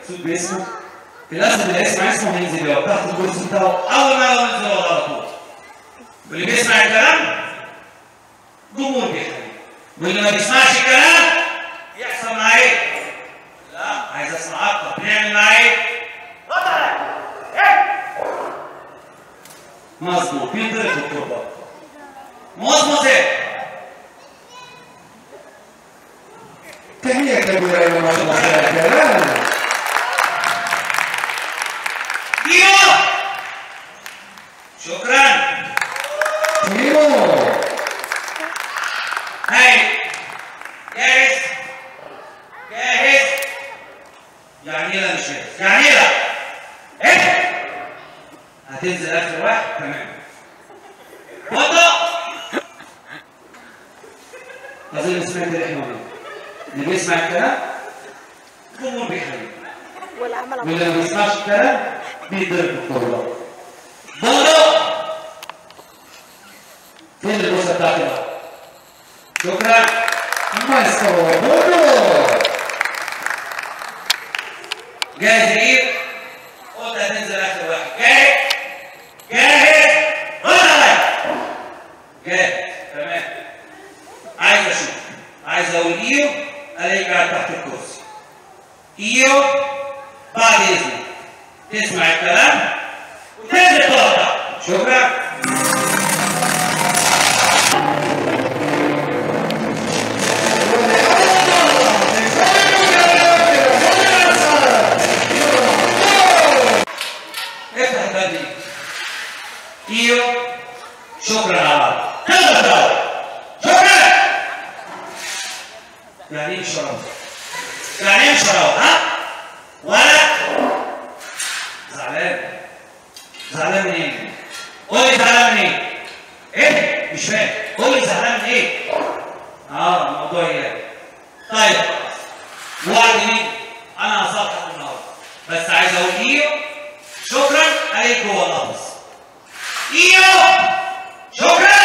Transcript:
باسمه الاسد اللي هيسمع اسمه هينزل يقعد تحت الكرسي بتاعه اول ما ينزل يقعد على طول. واللي بيسمع الكلام جمهور بيحترم، واللي ما بيسمعش الكلام يحصل معاه ايه؟ لا عايز اسمع اكتر، بنعمل معاه ايه؟ مظبوط بينضرب في التربه. مظبوط ايه؟ تحية كبيرة إلى ما شاء الله الكلام. ايوه شكرا. ايوه هاي جاهز جاهز. يعني ايه لا مش جاهز؟ يعني ايه لا؟ ايه؟ هتنزل اخر واحد تمام. وضع اظن سمعت الاحنا اللي بيسمع الكلام جمهور بيحيي، واللي ما بيسمعش الكلام بيضرب بالطاوله. بودو فين البوسه بتاعتي بقى؟ شكرا. مايسترو بودو جاهز يا ايد؟ قلت هتنزل اخر واحد. جاهز؟ جاهز؟ جاهز تمام. عايز اشوف، عايز اقول ايو الاقيك قاعد تحت الكرسي. ايو بعد اذنك تسمع الكلام وتنزل تقعد تحت. شكرا. افتح الباب. ايو شكرا على بعض. شكرا. يعني ايه شراب؟ يعني ايه شراب؟ ها؟ ولا زعلان؟ زعلان من ايه؟ قول لي زعلان من ايه؟ ايه؟ مش فاهم. قول لي زعلان من ايه؟ الموضوع ايه؟ طيب وعد مين؟ انا هصالحك النهارده، بس عايز اقول ايوه شكرا عليك جوه اللفظ. ايوه شكرا.